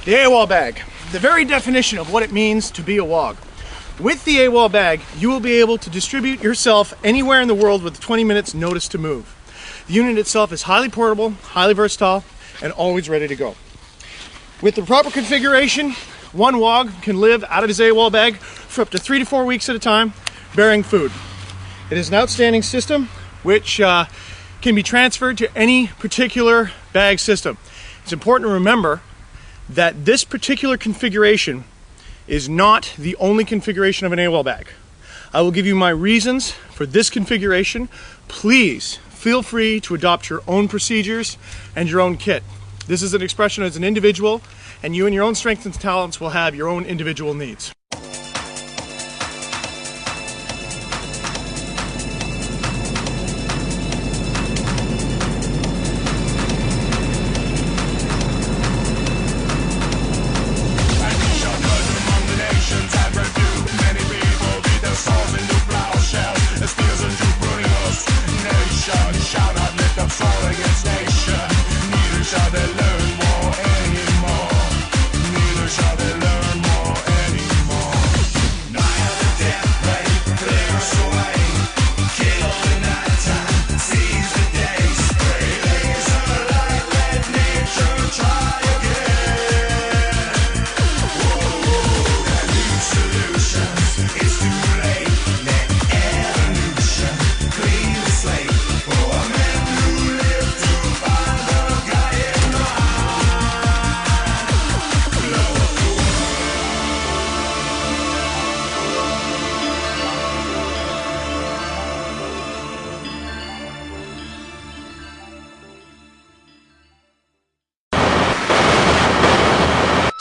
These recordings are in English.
The AWOL bag, the very definition of what it means to be a WOG. With the AWOL bag, you will be able to distribute yourself anywhere in the world with 20 minutes notice to move. The unit itself is highly portable, highly versatile, and always ready to go. With the proper configuration, one WOG can live out of his AWOL bag for up to 3 to 4 weeks at a time, bearing food. It is an outstanding system which can be transferred to any particular bag system. It's important to remember that this particular configuration is not the only configuration of an AWOL bag. I will give you my reasons for this configuration. Please feel free to adopt your own procedures and your own kit. This is an expression as an individual, and you and your own strengths and talents will have your own individual needs.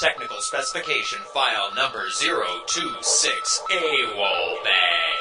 Technical specification file number 026 AWOL bag.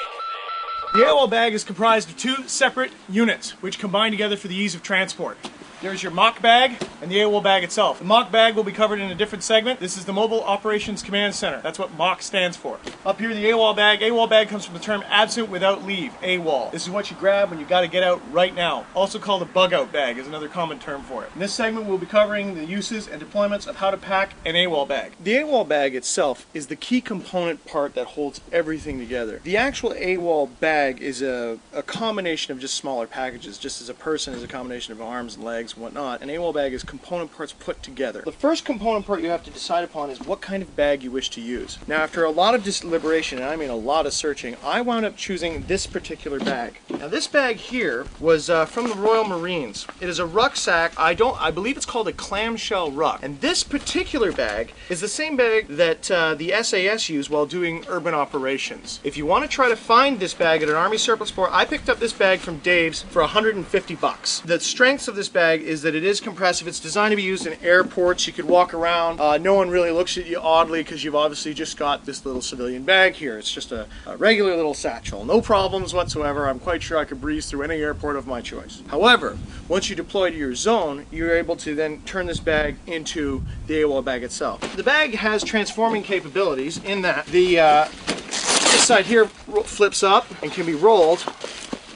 The AWOL bag is comprised of 2 separate units which combine together for the ease of transport. There's your mock bag and the AWOL bag itself. The mock bag will be covered in a different segment. This is the Mobile Operations Command Center. That's what MOC stands for. Up here, the AWOL bag. AWOL bag comes from the term absent without leave, AWOL. This is what you grab when you got to get out right now. Also called a bug out bag is another common term for it. In this segment, we'll be covering the uses and deployments of how to pack an AWOL bag. The AWOL bag itself is the key component part that holds everything together. The actual AWOL bag is a combination of just smaller packages. Just as a person is a combination of arms and legs and whatnot, an AWOL bag is component parts put together. The first component part you have to decide upon is what kind of bag you wish to use. Now, after a lot of deliberation, and I mean a lot of searching, I wound up choosing this particular bag. Now, this bag here was from the Royal Marines. It is a rucksack. I believe it's called a clamshell ruck. And this particular bag is the same bag that the SAS used while doing urban operations. If you want to try to find this bag at an Army surplus store, I picked up this bag from Dave's for 150 bucks. The strengths of this bag is that it is compressive. It's designed to be used in airports. You could walk around. No one really looks at you oddly because you've obviously just got this little civilian bag here. It's just a regular little satchel. No problems whatsoever. I'm quite sure I could breeze through any airport of my choice. However, once you deploy to your zone, you're able to then turn this bag into the AWOL bag itself. The bag has transforming capabilities in that this side here flips up and can be rolled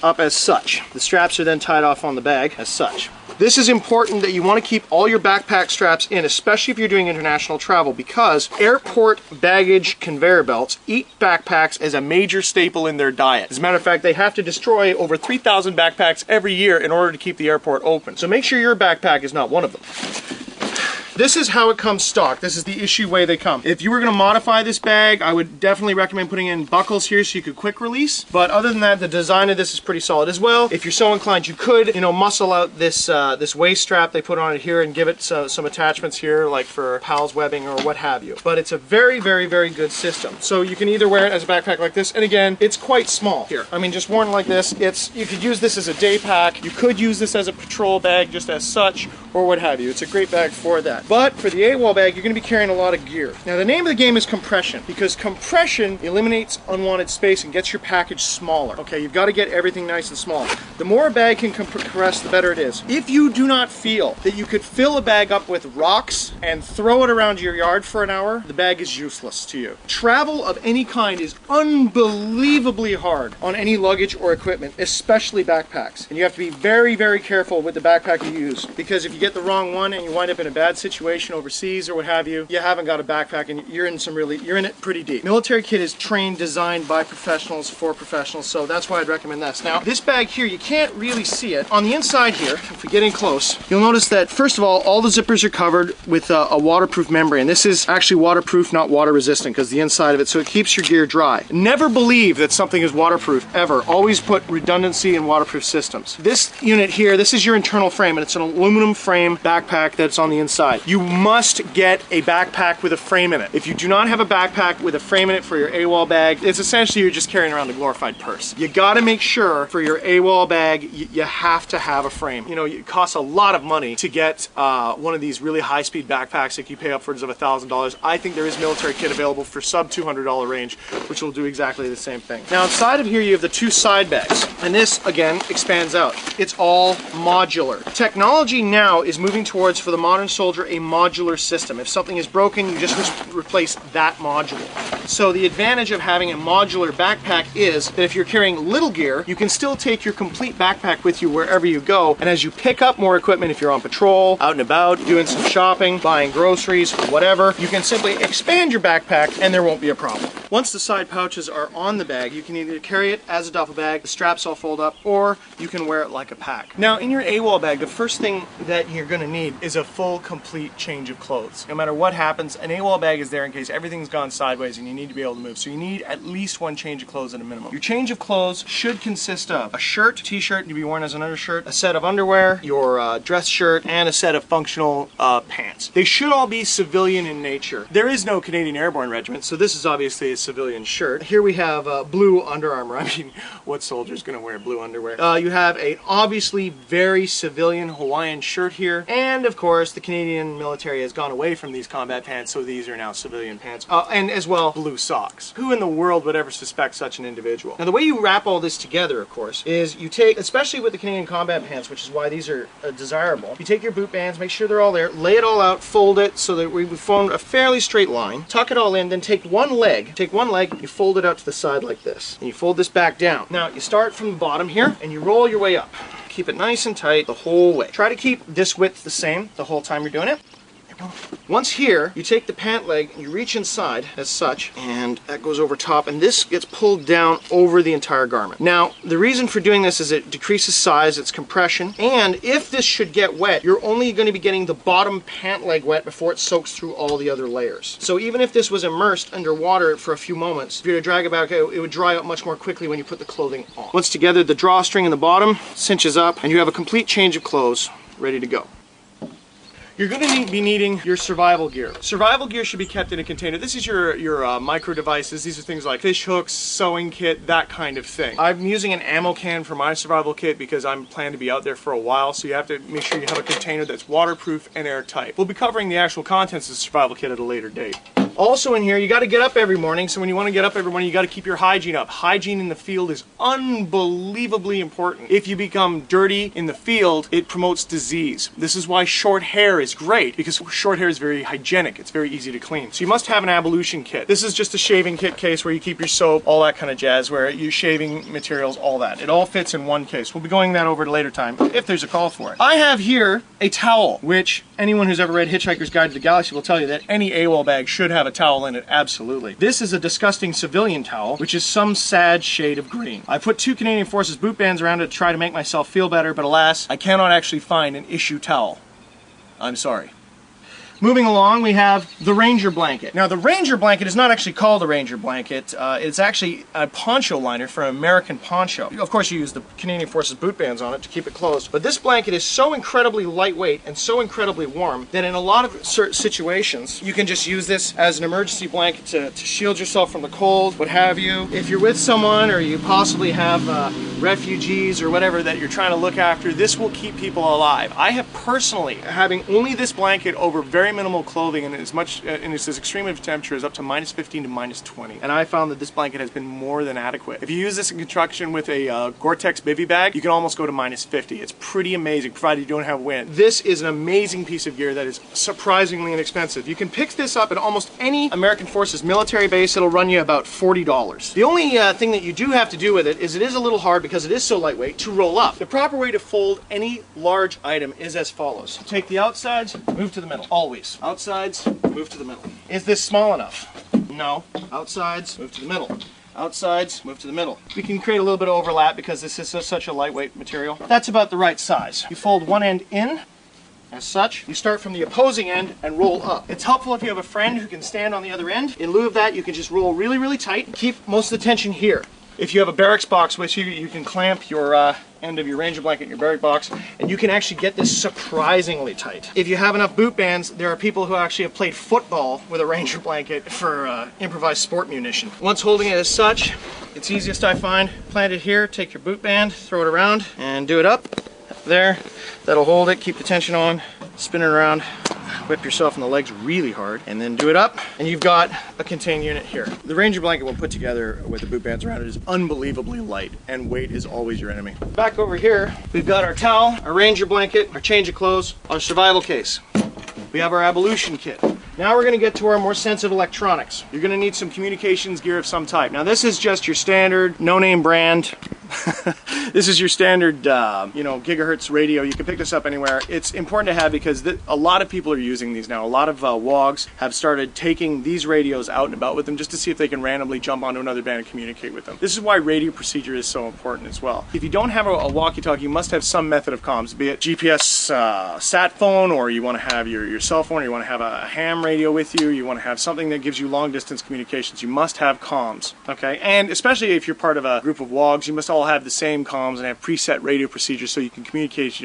up as such. The straps are then tied off on the bag as such. This is important that you want to keep all your backpack straps in, especially if you're doing international travel, because airport baggage conveyor belts eat backpacks as a major staple in their diet. As a matter of fact, they have to destroy over 3,000 backpacks every year in order to keep the airport open. So make sure your backpack is not one of them. This is how it comes stock. This is the issue way they come. If you were going to modify this bag, I would definitely recommend putting in buckles here so you could quick release. But other than that, the design of this is pretty solid as well. If you're so inclined, you could, muscle out this this waist strap they put on it here and give it some attachments here, like for PALS webbing or what have you. But it's a very, very, very good system. So you can either wear it as a backpack like this, and again, it's quite small here. I mean, just worn like this, you could use this as a day pack. You could use this as a patrol bag just as such, or what have you. It's a great bag for that. But for the AWOL bag, you're going to be carrying a lot of gear. Now, the name of the game is compression, because compression eliminates unwanted space and gets your package smaller. Okay, you've got to get everything nice and small. The more a bag can compress, the better it is. If you do not feel that you could fill a bag up with rocks and throw it around your yard for an hour, the bag is useless to you. Travel of any kind is unbelievably hard on any luggage or equipment, especially backpacks. And you have to be very, very careful with the backpack you use, because if you get the wrong one and you wind up in a bad situation, situation overseas or what have you, you haven't got a backpack and you're in it pretty deep. Military kit is trained, designed by professionals for professionals, so that's why I'd recommend this. Now, this bag here, you can't really see it. On the inside here, if we get in close, you'll notice that first of all the zippers are covered with a waterproof membrane. This is actually waterproof, not water resistant, because the inside of it, so it keeps your gear dry. Never believe that something is waterproof, ever. Always put redundancy in waterproof systems. This unit here, this is your internal frame, and it's an aluminum frame backpack that's on the inside. You must get a backpack with a frame in it. If you do not have a backpack with a frame in it for your AWOL bag, it's essentially you're just carrying around a glorified purse. You gotta make sure for your AWOL bag, you have to have a frame. You know, it costs a lot of money to get one of these really high-speed backpacks that you pay upwards of $1,000. I think there is military kit available for sub $200 range, which will do exactly the same thing. Now inside of here you have the two side bags, and this again expands out. It's all modular. Technology now is moving towards, for the modern soldier, a modular system. If something is broken, you just replace that module. So the advantage of having a modular backpack is that if you're carrying little gear, you can still take your complete backpack with you wherever you go, and as you pick up more equipment, if you're on patrol, out and about, doing some shopping, buying groceries, whatever, you can simply expand your backpack and there won't be a problem. Once the side pouches are on the bag, you can either carry it as a duffel bag, the straps all fold up, or you can wear it like a pack. Now in your AWOL bag, the first thing that you're going to need is a full, complete change of clothes. No matter what happens, an AWOL bag is there in case everything's gone sideways and you need to be able to move. So you need at least one change of clothes at a minimum. Your change of clothes should consist of a shirt, t-shirt to be worn as an undershirt, a set of underwear, your dress shirt, and a set of functional pants. They should all be civilian in nature. There is no Canadian Airborne Regiment, so this is obviously a civilian shirt. Here we have blue Under Armour. I mean, what soldier's gonna wear blue underwear? You have a obviously very civilian Hawaiian shirt here, and of course the Canadian military has gone away from these combat pants, so these are now civilian pants, and as well blue socks. Who in the world would ever suspect such an individual? Now the way you wrap all this together, of course, is you take, especially with the Canadian combat pants, which is why these are desirable, you take your boot bands, make sure they're all there, lay it all out, fold it so that we form a fairly straight line, tuck it all in, then take one leg, you fold it out to the side like this, and you fold this back down. Now you start from the bottom here and you roll your way up. Keep it nice and tight the whole way. Try to keep this width the same the whole time you're doing it. Once here, you take the pant leg and you reach inside as such, and that goes over top, and this gets pulled down over the entire garment. Now, the reason for doing this is it decreases size, it's compression, and if this should get wet, you're only going to be getting the bottom pant leg wet before it soaks through all the other layers. So even if this was immersed underwater for a few moments, if you were to drag it back, it would dry out much more quickly when you put the clothing on. Once together, the drawstring in the bottom cinches up, and you have a complete change of clothes ready to go. You're going to be needing your survival gear. Survival gear should be kept in a container. This is your micro devices. These are things like fish hooks, sewing kit, that kind of thing. I'm using an ammo can for my survival kit because I'm planning to be out there for a while, so you have to make sure you have a container that's waterproof and airtight. We'll be covering the actual contents of the survival kit at a later date. Also in here, you got to get up every morning, so when you want to get up every morning, you got to keep your hygiene up. Hygiene in the field is unbelievably important. If you become dirty in the field, it promotes disease. This is why short hair is great, because short hair is very hygienic. It's very easy to clean. So you must have an ablution kit. This is just a shaving kit case where you keep your soap, all that kind of jazz, where you shaving materials, all that. It all fits in one case. We'll be going that over at a later time, if there's a call for it. I have here a towel, which anyone who's ever read Hitchhiker's Guide to the Galaxy will tell you that any AWOL bag should have a towel in it, absolutely. This is a disgusting civilian towel, which is some sad shade of green. I put 2 Canadian Forces boot bands around it to try to make myself feel better, but alas, I cannot actually find an issue towel. I'm sorry. Moving along, we have the Ranger blanket. Now, the Ranger blanket is not actually called a Ranger blanket. It's actually a poncho liner for an American poncho. Of course, you use the Canadian Forces boot bands on it to keep it closed. But this blanket is so incredibly lightweight and so incredibly warm that in a lot of certain situations, you can just use this as an emergency blanket to shield yourself from the cold, what have you. If you're with someone or you possibly have refugees or whatever that you're trying to look after, this will keep people alive. I have personally, having only this blanket over very minimal clothing and it's as extreme of temperature as up to -15 to -20, and I found that this blanket has been more than adequate. If you use this in construction with a Gore-Tex bivy bag, you can almost go to -50. It's pretty amazing, provided you don't have wind. This is an amazing piece of gear that is surprisingly inexpensive. You can pick this up at almost any American Forces military base. It'll run you about $40. The only thing that you do have to do with it is it is a little hard because it is so lightweight to roll up. The proper way to fold any large item is as follows. Take the outsides, move to the middle, always. always. Outsides, move to the middle. Is this small enough? No. Outsides, move to the middle. Outsides, move to the middle. We can create a little bit of overlap because this is such a lightweight material. That's about the right size. You fold one end in, as such. You start from the opposing end and roll up. It's helpful if you have a friend who can stand on the other end. In lieu of that, you can just roll really, really tight and keep most of the tension here. If you have a barracks box with you, you can clamp your end of your Ranger blanket in your barrack box, and you can actually get this surprisingly tight. If you have enough boot bands, there are people who actually have played football with a Ranger blanket for improvised sport munition. Once holding it as such, it's easiest I find, plant it here, take your boot band, throw it around, and do it up. There, that'll hold it, keep the tension on, spin it around, whip yourself in the legs really hard, and then do it up, and you've got a contained unit here. The Ranger blanket, when put together with the boot bands around it, is unbelievably light, and weight is always your enemy. Back over here, we've got our towel, our Ranger blanket, our change of clothes, our survival case. We have our abolition kit. Now we're going to get to our more sensitive electronics. You're going to need some communications gear of some type. Now this is just your standard, no-name brand. This is your standard, gigahertz radio. You can pick this up anywhere. It's important to have because a lot of people are using these now. A lot of WOGs have started taking these radios out and about with them just to see if they can randomly jump onto another band and communicate with them. This is why radio procedure is so important as well. If you don't have a walkie-talkie, you must have some method of comms, be it GPS sat phone, or you want to have your cell phone, or you want to have a ham radio with you, you want to have something that gives you long-distance communications. You must have comms, okay? And especially if you're part of a group of WOGs, you must all have the same comms and have preset radio procedures so you can communicate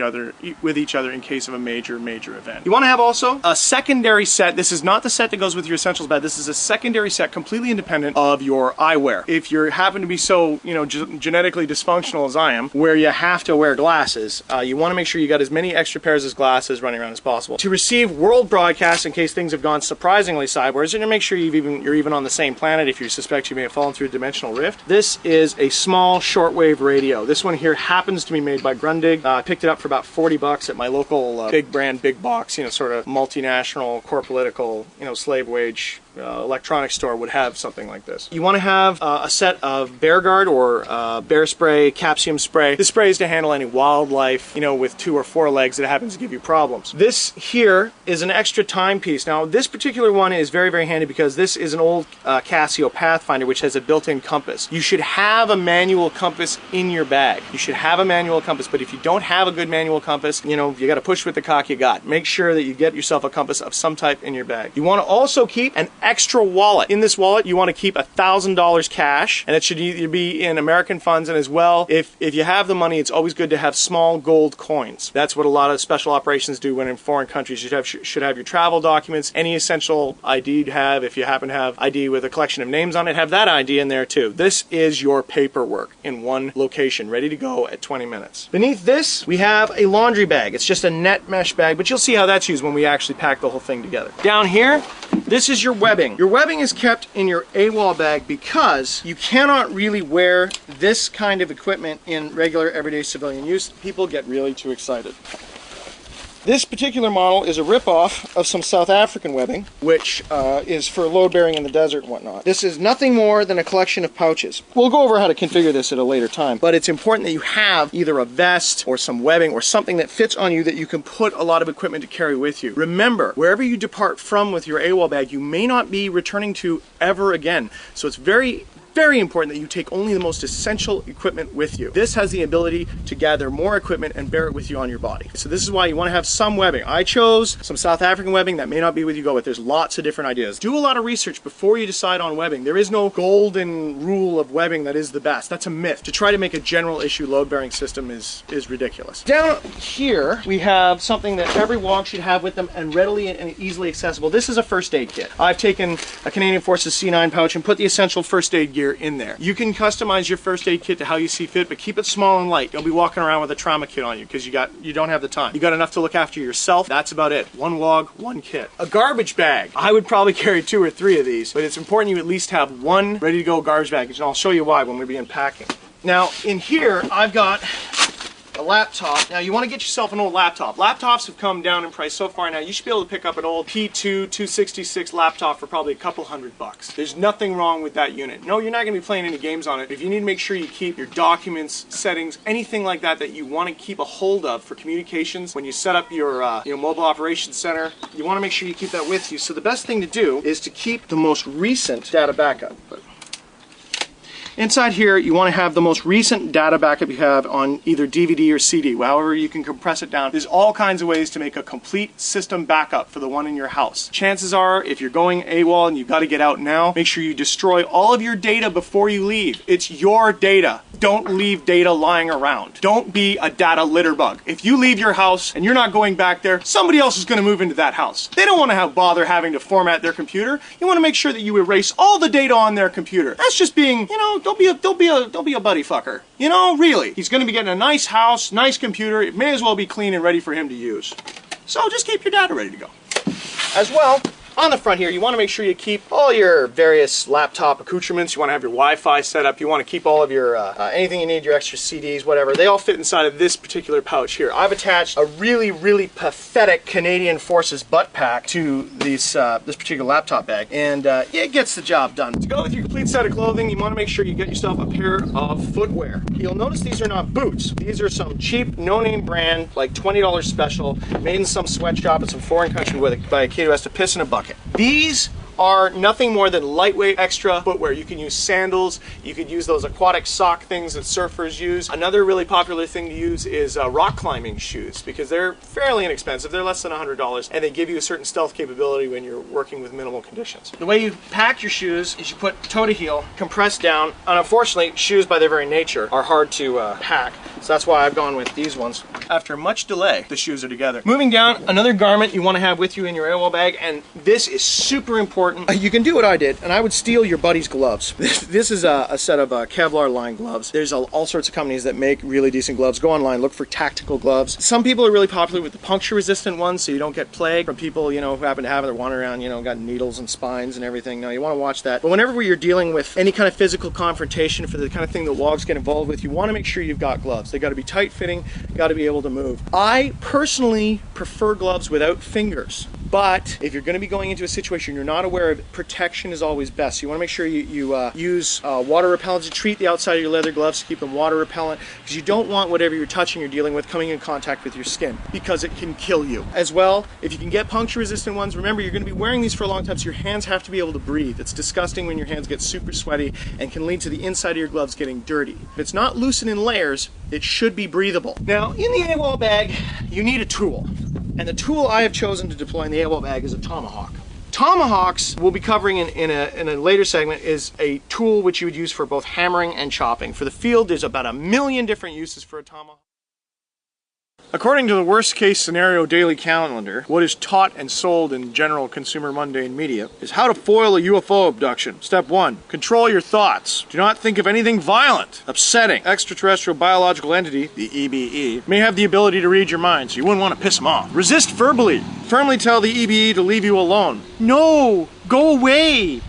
with each other in case of a major event. You want to have also a secondary set. This is not the set that goes with your essentials bag. This is a secondary set completely independent of your eyewear. If you happen to be so genetically dysfunctional as I am, where you have to wear glasses, you want to make sure you got as many extra pairs of glasses running around as possible. To receive world broadcasts in case things have gone surprisingly sideways, and to make sure you're even on the same planet if you suspect you may have fallen through a dimensional rift, this is a small shortwave radio. This one here happens to be made by Grundig. I picked it up for about 40 bucks at my local big brand, big box, sort of multinational, core political, slave wage electronic store would have something like this. You want to have a set of Bear Guard or bear spray, capsium spray. This spray is to handle any wildlife, with 2 or 4 legs that happens to give you problems. This here is an extra timepiece. Now this particular one is very, very handy because this is an old Casio Pathfinder which has a built-in compass. You should have a manual compass in your bag. You should have a manual compass, but if you don't have a good manual compass, you got to push with the cock you got. Make sure that you get yourself a compass of some type in your bag. You want to also keep an extra wallet. In this wallet, you want to keep $1,000 cash, and it should either be in American funds, and as well, if you have the money, it's always good to have small gold coins. That's what a lot of special operations do when in foreign countries. You should have your travel documents, any essential ID you'd have. If you happen to have ID with a collection of names on it, have that ID in there too. This is your paperwork in one location, ready to go at 20 minutes. Beneath this, we have a laundry bag. It's just a net mesh bag, but you'll see how that's used when we actually pack the whole thing together. Down here, this is your webbing. Your webbing is kept in your AWOL bag because you cannot really wear this kind of equipment in regular everyday civilian use. People get really too excited. This particular model is a rip-off of some South African webbing, which is for load-bearing in the desert and whatnot. This is nothing more than a collection of pouches. We'll go over how to configure this at a later time, but it's important that you have either a vest or some webbing or something that fits on you that you can put a lot of equipment to carry with you. Remember, wherever you depart from with your AWOL bag, you may not be returning to ever again. So it's very important that you take only the most essential equipment with you. This has the ability to gather more equipment and bear it with you on your body. So this is why you want to have some webbing. I chose some South African webbing. That may not be what you go with. There's lots of different ideas. Do a lot of research before you decide on webbing. There is no golden rule of webbing that is the best. That's a myth. To try to make a general issue load-bearing system is ridiculous. Down here, we have something that every WOG should have with them and readily and easily accessible. This is a first aid kit. I've taken a Canadian Forces C9 pouch and put the essential first aid gear in there. You can customize your first aid kit to how you see fit, but keep it small and light. Don't be walking around with a trauma kit on you because you don't have the time. You got enough to look after yourself. That's about it. One WOG, one kit. A garbage bag. I would probably carry 2 or 3 of these, but it's important you at least have one ready to go garbage bag, and I'll show you why when we begin packing. Now in here I've got a laptop. Now you want to get yourself an old laptop. Laptops have come down in price so far now. You should be able to pick up an old P2 266 laptop for probably a couple $100. There's nothing wrong with that unit. No, you're not going to be playing any games on it. If you need to make sure you keep your documents, settings, anything like that that you want to keep a hold of for communications when you set up your mobile operations center, you want to make sure you keep that with you. So the best thing to do is to keep the most recent data backup. Inside here, you want to have the most recent data backup you have on either DVD or CD, however you can compress it down. There's all kinds of ways to make a complete system backup for the one in your house. Chances are, if you're going AWOL and you've got to get out now, make sure you destroy all of your data before you leave. It's your data. Don't leave data lying around. Don't be a data litter bug. If you leave your house and you're not going back there, somebody else is going to move into that house. They don't want to bother having to format their computer. You want to make sure that you erase all the data on their computer. That's just being, don't be a buddy fucker. Really. He's going to be getting a nice house, nice computer. It may as well be clean and ready for him to use. So just keep your data ready to go. As well, on the front here, you want to make sure you keep all your various laptop accoutrements. You want to have your Wi-Fi set up. You want to keep all of your, anything you need, your extra CDs, whatever. They all fit inside of this particular pouch here. I've attached a really, really pathetic Canadian Forces butt pack to this particular laptop bag, and it gets the job done. To go with your complete set of clothing, you want to make sure you get yourself a pair of footwear. You'll notice these are not boots. These are some cheap, no-name brand, like $20 special, made in some sweatshop in some foreign country by a kid who has to piss in a bucket. These are nothing more than lightweight extra footwear. You can use sandals, you could use those aquatic sock things that surfers use. Another really popular thing to use is rock climbing shoes, because they're fairly inexpensive. They're less than $100, and they give you a certain stealth capability when you're working with minimal conditions. The way you pack your shoes is you put toe to heel, compress down, and unfortunately, shoes by their very nature are hard to pack. So that's why I've gone with these ones. After much delay, the shoes are together. Moving down, another garment you want to have with you in your AWOL bag, and this is super important. You can do what I did, and I would steal your buddy's gloves. This is a set of Kevlar lined gloves. There's all sorts of companies that make really decent gloves. Go online, look for tactical gloves. Some people are really popular with the puncture resistant ones, so you don't get plague from people who happen to have it. They're wandering around, got needles and spines and everything. No, you want to watch that. But whenever you're dealing with any kind of physical confrontation for the kind of thing that logs get involved with, you want to make sure you've got gloves. They got to be tight fitting, got to be able to move. I personally prefer gloves without fingers. But if you're going to be going into a situation you're not aware of, protection is always best. So you want to make sure you use water repellent to treat the outside of your leather gloves to keep them water repellent, because you don't want whatever you're touching or dealing with coming in contact with your skin, because it can kill you. As well, if you can get puncture resistant ones, remember you're going to be wearing these for a long time, so your hands have to be able to breathe. It's disgusting when your hands get super sweaty and can lead to the inside of your gloves getting dirty. If it's not loosened in layers, it should be breathable. Now, in the AWOL bag, you need a tool. And the tool I have chosen to deploy in the AWOL bag is a tomahawk. Tomahawks, we'll be covering in a later segment, is a tool which you would use for both hammering and chopping. For the field, there's about 1 million different uses for a tomahawk. According to the worst case scenario daily calendar, what is taught and sold in general consumer mundane media is how to foil a UFO abduction. Step 1, control your thoughts. Do not think of anything violent, upsetting. Extraterrestrial biological entity, the EBE, may have the ability to read your mind, so you wouldn't want to piss them off. Resist verbally. Firmly tell the EBE to leave you alone. No, go away.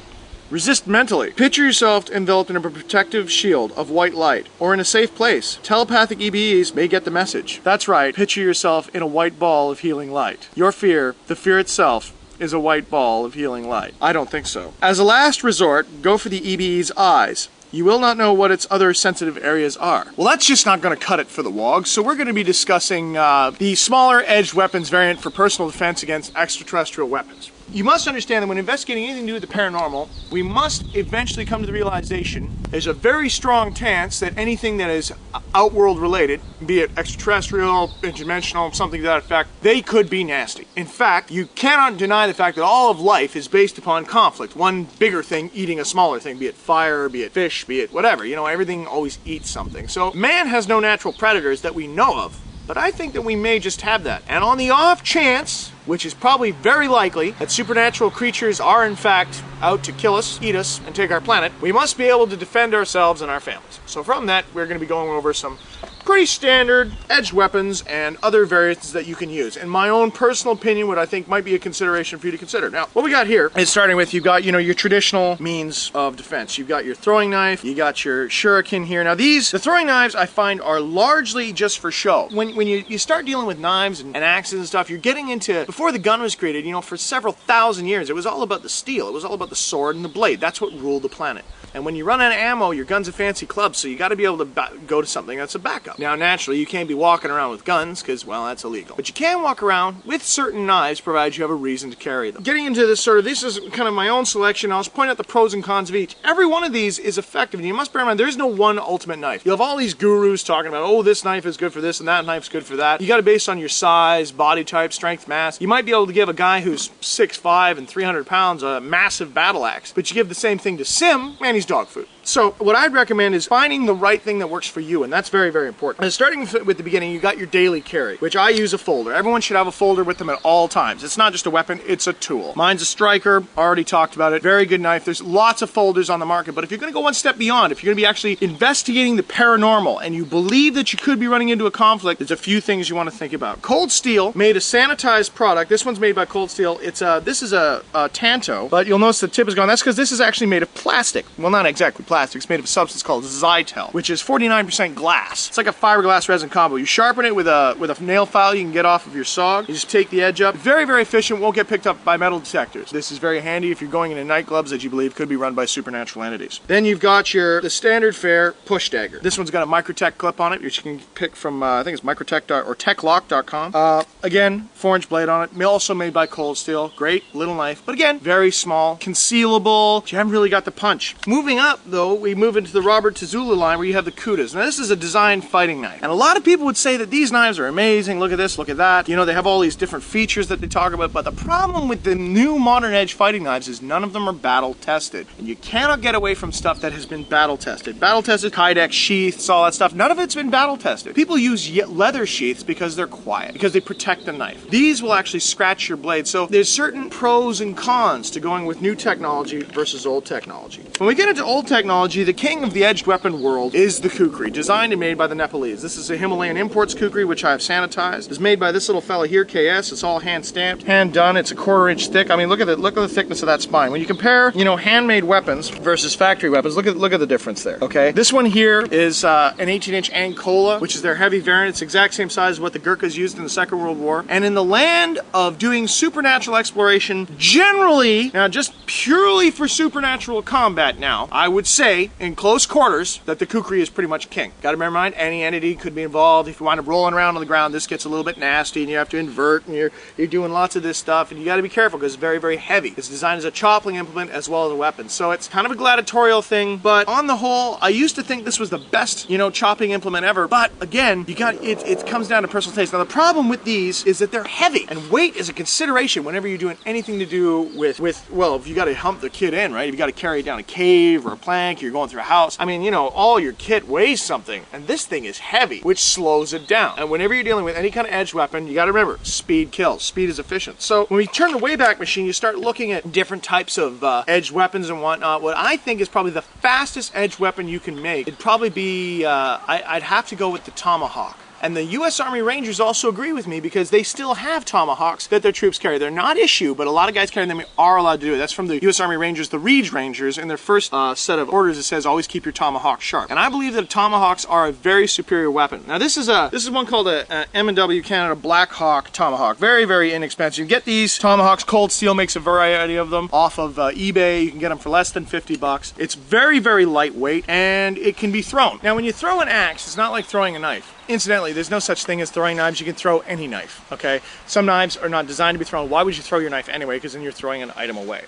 Resist mentally. Picture yourself enveloped in a protective shield of white light, or in a safe place. Telepathic EBEs may get the message. That's right, picture yourself in a white ball of healing light. Your fear, the fear itself, is a white ball of healing light. I don't think so. As a last resort, go for the EBE's eyes. You will not know what its other sensitive areas are. Well, that's just not going to cut it for the WOGs, so we're going to be discussing the smaller edged weapons variant for personal defense against extraterrestrial weapons. You must understand that when investigating anything to do with the paranormal, we must eventually come to the realization there's a very strong chance that anything that is outworld related, be it extraterrestrial, interdimensional, something to that effect, they could be nasty. In fact, you cannot deny the fact that all of life is based upon conflict. One bigger thing eating a smaller thing, be it fire, be it fish, be it whatever. Everything always eats something. So man has no natural predators that we know of, but I think that we may just have that. And on the off chance, which is probably very likely, that supernatural creatures are in fact out to kill us, eat us, and take our planet, we must be able to defend ourselves and our families. So from that, we're going to be going over some pretty standard edged weapons and other variants that you can use. In my own personal opinion, what I think might be a consideration for you to consider. Now, what we got here is starting with, you've got, you know, your traditional means of defense. You've got your throwing knife, you got your shuriken here. Now the throwing knives I find are largely just for show. When you start dealing with knives and axes and stuff, you're getting into, before the gun was created, you know, for several thousand years, it was all about the steel. It was all about the sword and the blade. That's what ruled the planet. And when you run out of ammo, your gun's a fancy club, so you got to be able to go to something that's a backup. Now, naturally, you can't be walking around with guns, because, well, that's illegal. But you can walk around with certain knives, provided you have a reason to carry them. Getting into this this is kind of my own selection. I'll just point out the pros and cons of each. Every one of these is effective, and you must bear in mind, there's no one ultimate knife. You'll have all these gurus talking about, oh, this knife is good for this, and that knife's good for that. You got to base on your size, body type, strength, mass. You might be able to give a guy who's 6'5" and 300 pounds a massive battle axe, but you give the same thing to Sim, man, he's dog food. So what I'd recommend is finding the right thing that works for you, and that's very, very important. And starting with the beginning, you got your daily carry, which I use a folder. Everyone should have a folder with them at all times. It's not just a weapon, it's a tool. Mine's a striker, already talked about it. Very good knife. There's lots of folders on the market, but if you're gonna go one step beyond, if you're gonna be actually investigating the paranormal and you believe that you could be running into a conflict, there's a few things you wanna think about. Cold Steel made a sanitized product. This one's made by Cold Steel. This is a Tanto, but you'll notice the tip is gone. That's because this is actually made of plastic. Well, not exactly plastic. It's made of a substance called Zytel, which is 49% glass. It's like a fiberglass resin combo. You sharpen it with a nail file you can get off of your SOG. You just take the edge up. Very, very efficient. Won't get picked up by metal detectors. This is very handy if you're going into nightclubs that you believe could be run by supernatural entities. Then you've got the standard fare push dagger. This one's got a Microtech clip on it, which you can pick from, I think it's Microtech or techlock.com. Again, 4-inch blade on it. Also made by Cold Steel. Great little knife, but again, very small, concealable. You haven't really got the punch. Moving up, though, we move into the Robert Tazula line where you have the Kutas. Now, this is a designed fighting knife, and a lot of people would say that these knives are amazing. Look at this, look at that. You know, they have all these different features that they talk about, but the problem with the new modern edge fighting knives is none of them are battle tested, and you cannot get away from stuff that has been battle tested. Battle tested, Kydex sheaths, all that stuff. None of it's been battle tested. People use leather sheaths because they're quiet, because they protect the knife. These will actually scratch your blade. So there's certain pros and cons to going with new technology versus old technology. When we get into old technology, the king of the edged weapon world is the kukri, designed and made by the Nepalese. This is a Himalayan imports kukri, which I have sanitized. It's made by this little fella here, KS. It's all hand stamped, hand done. It's a 1/4 inch thick. I mean, look at the thickness of that spine. When you compare, you know, handmade weapons versus factory weapons, look at the difference there. Okay, this one here is an 18-inch Angola, which is their heavy variant. It's the exact same size as what the Gurkhas used in the Second World War. And in the land of doing supernatural exploration, generally, now just purely for supernatural combat now, I would say in close quarters that the kukri is pretty much king. Got to bear in mind, any entity could be involved. If you wind up rolling around on the ground, this gets a little bit nasty and you have to invert, and you're doing lots of this stuff, and you got to be careful because it's very, very heavy. It's designed as a chopping implement as well as a weapon. So it's kind of a gladiatorial thing, but on the whole, I used to think this was the best, you know, chopping implement ever. But again, it comes down to personal taste. Now the problem with these is that they're heavy, and weight is a consideration whenever you're doing anything to do with well, if you got to hump the kit in, right? If you got to carry it down a cave or a plank, you're going through a house. I mean, you know, all your kit weighs something, and this thing is heavy, which slows it down. And whenever you're dealing with any kind of edge weapon, you got to remember, speed kills. Speed is efficient. So when we turn the Wayback Machine, you start looking at different types of edge weapons and whatnot. What I think is probably the fastest edge weapon you can make, it'd probably be, I'd have to go with the Tomahawk. And the U.S. Army Rangers also agree with me because they still have Tomahawks that their troops carry. They're not issue, but a lot of guys carrying them are allowed to do it. That's from the U.S. Army Rangers, the Reed Rangers. In their first set of orders, it says always keep your Tomahawk sharp. And I believe that Tomahawks are a very superior weapon. Now this is one called a M&W Canada Black Hawk Tomahawk. Very, very inexpensive. You get these Tomahawks. Cold Steel makes a variety of them off of eBay. You can get them for less than 50 bucks. It's very, very lightweight, and it can be thrown. Now when you throw an axe, it's not like throwing a knife. Incidentally, there's no such thing as throwing knives. You can throw any knife, okay? Some knives are not designed to be thrown. Why would you throw your knife anyway? Because then you're throwing an item away.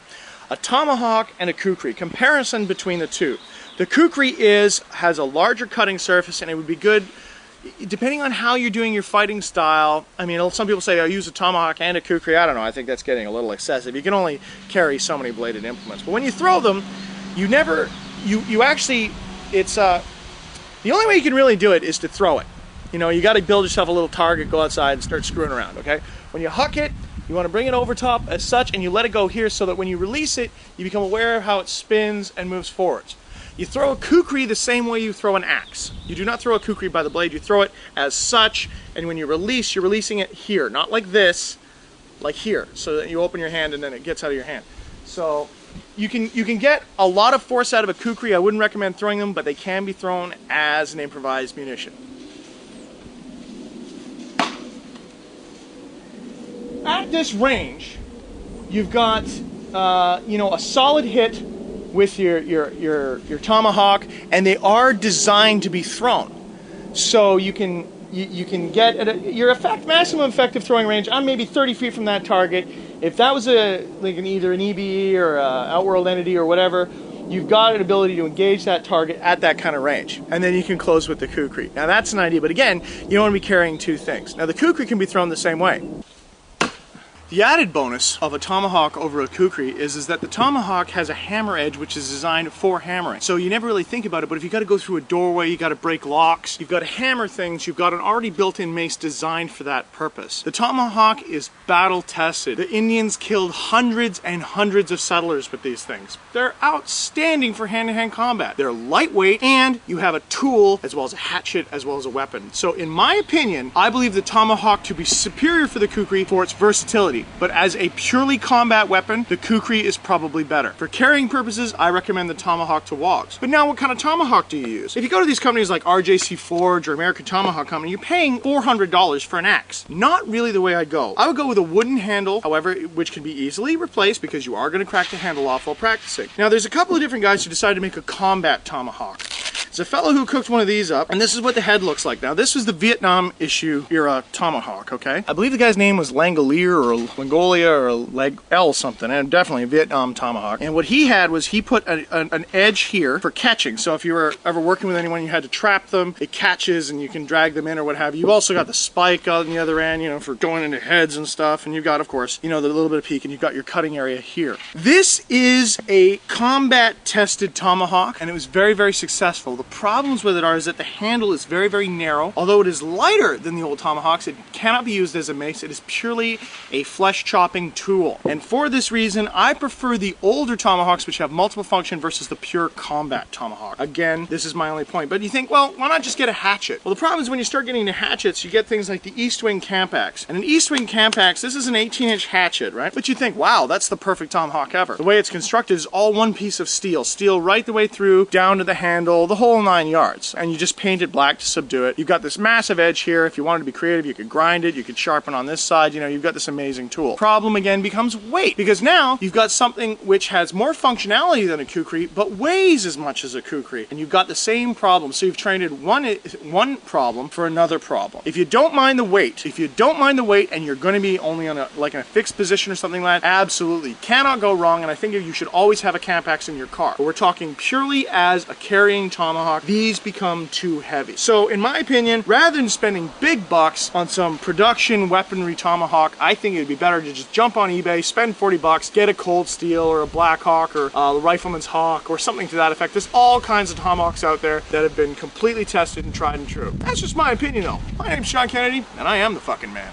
A tomahawk and a kukri. Comparison between the two. The kukri has a larger cutting surface, and it would be good depending on how you're doing your fighting style. I mean, some people say I use a tomahawk and a kukri. I don't know. I think that's getting a little excessive. You can only carry so many bladed implements. But when you throw them, you actually, the only way you can really do it is to throw it. You know, you got to build yourself a little target, go outside and start screwing around, okay? When you huck it, you want to bring it over top as such, and you let it go here so that when you release it, you become aware of how it spins and moves forwards. You throw a kukri the same way you throw an axe. You do not throw a kukri by the blade, you throw it as such, and when you release, you're releasing it here, not like this, like here, so that you open your hand and then it gets out of your hand. So you can get a lot of force out of a kukri. I wouldn't recommend throwing them, but they can be thrown as an improvised munition. At this range, you've got you know, a solid hit with your tomahawk, and they are designed to be thrown. So you can get at your maximum effective throwing range on maybe 30 feet from that target. If that was either an EBE or a Outworld entity or whatever, you've got an ability to engage that target at that kind of range. And then you can close with the kukri. Now that's an idea, but again, you don't want to be carrying two things. Now the kukri can be thrown the same way. The added bonus of a tomahawk over a kukri is that the tomahawk has a hammer edge which is designed for hammering. So you never really think about it, but if you got to go through a doorway, you got to break locks, you've got to hammer things, you've got an already built-in mace designed for that purpose. The tomahawk is battle tested. The Indians killed hundreds and hundreds of settlers with these things. They're outstanding for hand-to-hand combat. They're lightweight, and you have a tool as well as a hatchet as well as a weapon. So in my opinion, I believe the tomahawk to be superior for the kukri for its versatility. But as a purely combat weapon, the kukri is probably better. For carrying purposes, I recommend the tomahawk to wogs. But now what kind of tomahawk do you use? If you go to these companies like RJC Forge or American Tomahawk Company, you're paying $400 for an axe. Not really the way I'd go. I would go with a wooden handle, however, which can be easily replaced because you are going to crack the handle off while practicing. Now there's a couple of different guys who decided to make a combat tomahawk. There's a fellow who cooked one of these up, and this is what the head looks like. Now this was the Vietnam issue era tomahawk, okay? I believe the guy's name was Langolier or Langolia or Leg-L something, and definitely a Vietnam tomahawk. And what he had was he put an edge here for catching. So if you were ever working with anyone, you had to trap them, it catches and you can drag them in or what have you. You've also got the spike on the other end, you know, for going into heads and stuff. And you've got, of course, you know, the little bit of peak, and you've got your cutting area here. This is a combat tested tomahawk, and it was very, very successful. The problems with it is that the handle is very, very narrow. Although it is lighter than the old tomahawks, it cannot be used as a mace. It is purely a flesh chopping tool. And for this reason, I prefer the older tomahawks, which have multiple function, versus the pure combat tomahawk. Again, this is my only point. But you think, well, why not just get a hatchet? Well, the problem is when you start getting into hatchets, you get things like the East Wing Camp Axe. And an East Wing Camp Axe, this is an 18-inch hatchet, right? But you think, wow, that's the perfect tomahawk ever. The way it's constructed is all one piece of steel. Steel right the way through, down to the handle, the whole 9 yards. And you just paint it black to subdue it. You've got this massive edge here. If you wanted to be creative, you could grind it, you could sharpen on this side, you know, you've got this amazing tool. Problem again becomes weight, because now you've got something which has more functionality than a kukri, but weighs as much as a kukri. And you've got the same problem. So you've traded one problem for another problem. If you don't mind the weight, and you're going to be only on in a fixed position or something like that, absolutely cannot go wrong. And I think you should always have a camp axe in your car. But we're talking purely as a carrying tomahawk. These become too heavy. So in my opinion, rather than spending big bucks on some production weaponry tomahawk, I think it'd be better to just jump on eBay, spend 40 bucks, get a Cold Steel or a Black Hawk or a Rifleman's Hawk or something to that effect. There's all kinds of tomahawks out there that have been completely tested and tried and true. That's just my opinion though. My name's Sean Kennedy, and I am the fucking man.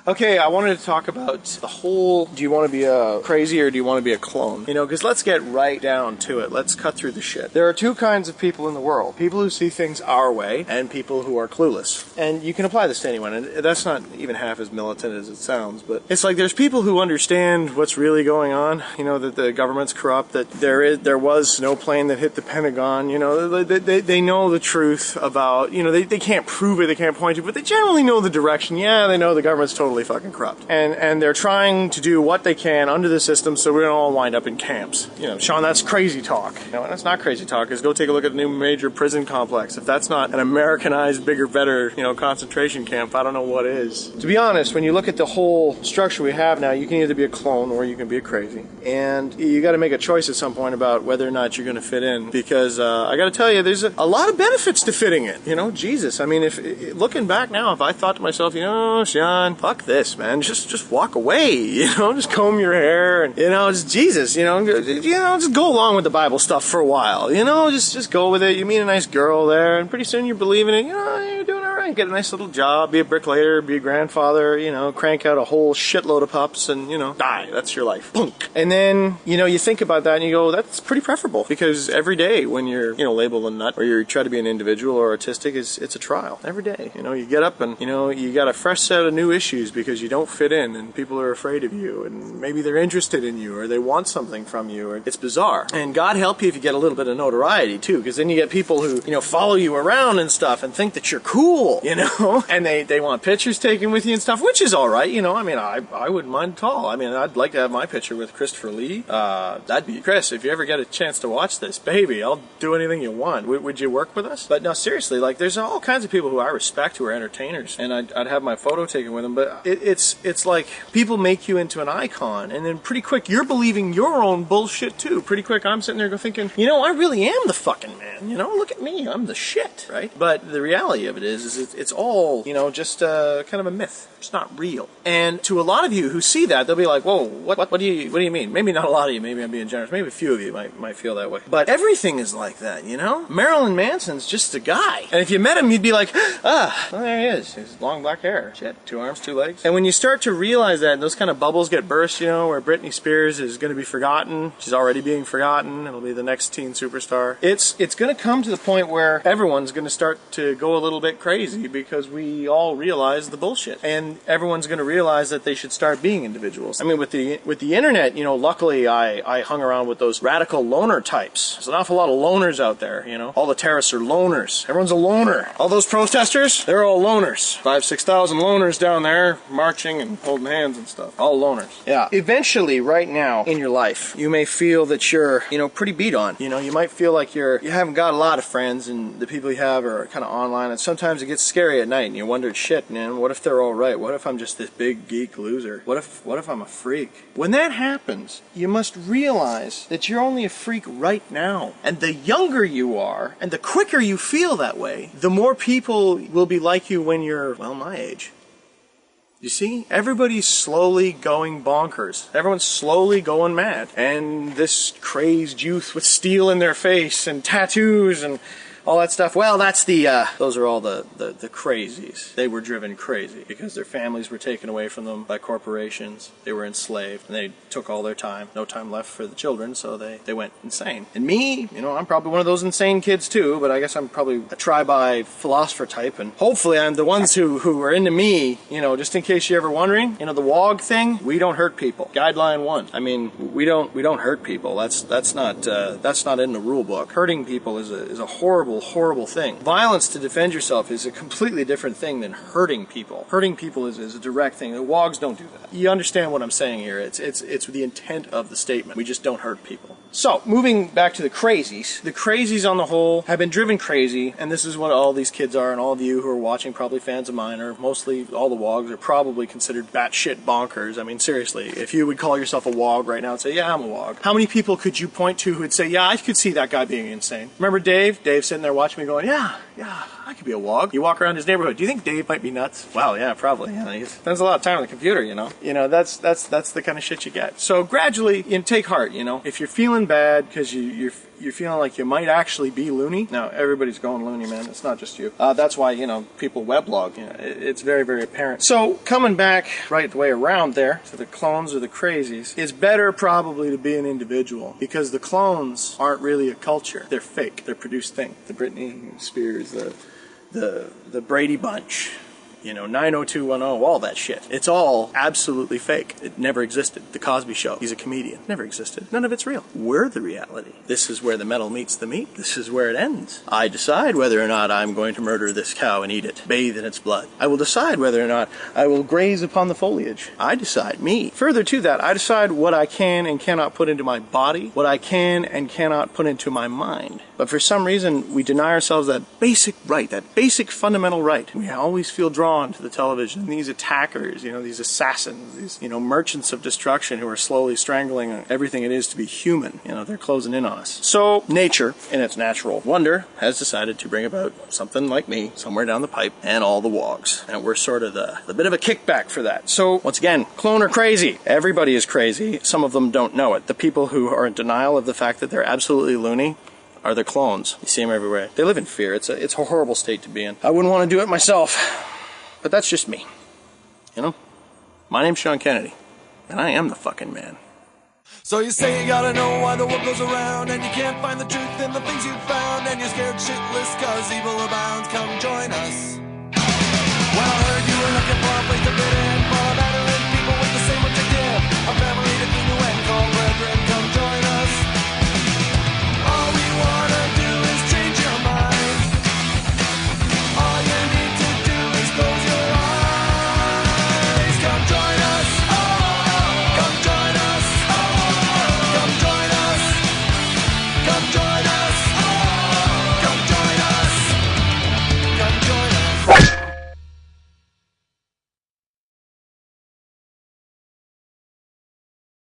Okay, I wanted to talk about the whole, do you want to be a crazy or do you want to be a clone? You know, because let's get right down to it. Let's cut through the shit. There are two kinds of people in the world. People who see things our way and people who are clueless. And you can apply this to anyone, and that's not even half as militant as it sounds, but it's like there's people who understand what's really going on, you know, that the government's corrupt, that there was no plane that hit the Pentagon, you know, they know the truth about, you know, they can't prove it, they can't point to it, but they generally know the direction. Yeah, they know the government's totally fucking corrupt. And they're trying to do what they can under the system so we're gonna all wind up in camps. You know, Sean, that's crazy talk. You know, and that's not crazy talk, is go take a look at the new major prison complex. If that's not an Americanized, bigger, better, you know, concentration camp, I don't know what is. To be honest, when you look at the whole structure we have now, you can either be a clone or you can be a crazy. And you gotta make a choice at some point about whether or not you're gonna fit in, because I gotta tell you, there's a lot of benefits to fitting in. You know, Jesus, I mean, if looking back now, if I thought to myself, you know, Sean, fuck this, man, just walk away, you know, just comb your hair, and, you know, just Jesus, you know, just go along with the Bible stuff for a while, you know, just go with it. You meet a nice girl there, and pretty soon you're believing it, you know, you're doing all right. right, get a nice little job, be a bricklayer, be a grandfather, you know, crank out a whole shitload of pups and, you know, die. That's your life. Boom. And then, you know, you think about that and you go, that's pretty preferable, because every day when you're, you know, labeled a nut or you try to be an individual or autistic, it's a trial. Every day, you know, you get up and, you know, you got a fresh set of new issues because you don't fit in and people are afraid of you and maybe they're interested in you or they want something from you. Or it's bizarre. And God help you if you get a little bit of notoriety too, because then you get people who, you know, follow you around and stuff and think that you're cool, you know, and they want pictures taken with you and stuff, which is all right, you know. I mean, I wouldn't mind at all. I mean, I'd like to have my picture with Christopher Lee. That'd be Chris. If you ever get a chance to watch this, baby, I'll do anything you want. Would you work with us? But no, seriously, like, there's all kinds of people who I respect who are entertainers, and I'd have my photo taken with them. But it's like people make you into an icon, and then pretty quick you're believing your own bullshit too. Pretty quick, I'm sitting there thinking, you know, I really am the fucking man. You know, look at me, I'm the shit, right? But the reality of it is it's all, you know, just kind of a myth. It's not real. And to a lot of you who see that, they'll be like, whoa, what do you mean? Maybe not a lot of you, maybe I'm being generous, maybe a few of you might feel that way. But everything is like that, you know? Marilyn Manson's just a guy. And if you met him, you'd be like, well, there he is. He's long black hair. Shit, 2 arms, 2 legs. And when you start to realize that, and those kind of bubbles get burst, you know, where Britney Spears is going to be forgotten, she's already being forgotten, it'll be the next teen superstar. It's going to come to the point where everyone's going to start to go a little bit crazy because we all realize the bullshit. And everyone's going to realize that they should start being individuals. I mean, with the internet, you know, luckily I hung around with those radical loner types. There's an awful lot of loners out there, you know. All the terrorists are loners. Everyone's a loner. All those protesters, they're all loners. 5,000-6,000 loners down there marching and holding hands and stuff. All loners. Yeah. Eventually, right now in your life, you may feel that you're, you know, pretty beat on. You know, you might feel like you haven't got a lot of friends and the people you have are kind of online, and sometimes it gets scary at night and you wonder, shit, man, what if they're all right? What if I'm just this big geek loser? What if I'm a freak? When that happens, you must realize that you're only a freak right now. And the younger you are, and the quicker you feel that way, the more people will be like you when you're, well, my age. You see, everybody's slowly going bonkers. Everyone's slowly going mad. And this crazed youth with steel in their face and tattoos and all that stuff, well, that's those are all the crazies. They were driven crazy because their families were taken away from them by corporations. They were enslaved, and they took all their time. No time left for the children, so they went insane. And me, you know, I'm probably one of those insane kids too, but I guess I'm probably a try-by philosopher type, and hopefully I'm the ones who are into me, you know, just in case you're ever wondering, you know, the WOG thing, we don't hurt people. Guideline 1. I mean, we don't hurt people. That's not in the rule book. Hurting people is a horrible thing. Violence to defend yourself is a completely different thing than hurting people. Hurting people is a direct thing. The WOGs don't do that. You understand what I'm saying here. It's the intent of the statement. We just don't hurt people. So, moving back to the crazies on the whole have been driven crazy, and this is what all these kids are, and all of you who are watching, probably fans of mine, or mostly all the WOGs are probably considered batshit bonkers. I mean, seriously, if you would call yourself a WOG right now and say, yeah, I'm a WOG, how many people could you point to who would say, yeah, I could see that guy being insane? Remember Dave? Dave sitting there watching me going, yeah, I could be a WOG. You walk around his neighborhood. Do you think Dave might be nuts? Well, yeah, probably. Yeah, he spends a lot of time on the computer, you know. You know, that's the kind of shit you get. So gradually, you know, take heart, you know. If you're feeling bad because you're feeling like you might actually be loony. Now, everybody's going loony, man. It's not just you. That's why, you know, people weblog. You know, it's very, very apparent. So, coming back right the way around there to the clones or the crazies, it's better probably to be an individual because the clones aren't really a culture. They're fake. They're produced things. The Britney Spears, the Brady Bunch, you know, 90210, all that shit. It's all absolutely fake. It never existed. The Cosby Show. He's a comedian. Never existed. None of it's real. We're the reality. This is where the metal meets the meat. This is where it ends. I decide whether or not I'm going to murder this cow and eat it, bathe in its blood. I will decide whether or not I will graze upon the foliage. I decide. Me. Further to that, I decide what I can and cannot put into my body, what I can and cannot put into my mind. But for some reason, we deny ourselves that basic right, that basic fundamental right. We always feel drawn to the television. And these attackers, you know, these assassins, these, you know, merchants of destruction who are slowly strangling everything it is to be human. You know, they're closing in on us. So nature, in its natural wonder, has decided to bring about something like me somewhere down the pipe and all the WOGs. And we're sort of the bit of a kickback for that. So once again, clone are crazy. Everybody is crazy. Some of them don't know it. The people who are in denial of the fact that they're absolutely loony are their clones. You see them everywhere. They live in fear. It's a horrible state to be in. I wouldn't want to do it myself, but that's just me. You know? My name's Sean Kennedy, and I am the fucking man. So you say you gotta know why the world goes around, and you can't find the truth in the things you found, and you're scared shitless cause evil abounds. Come join us.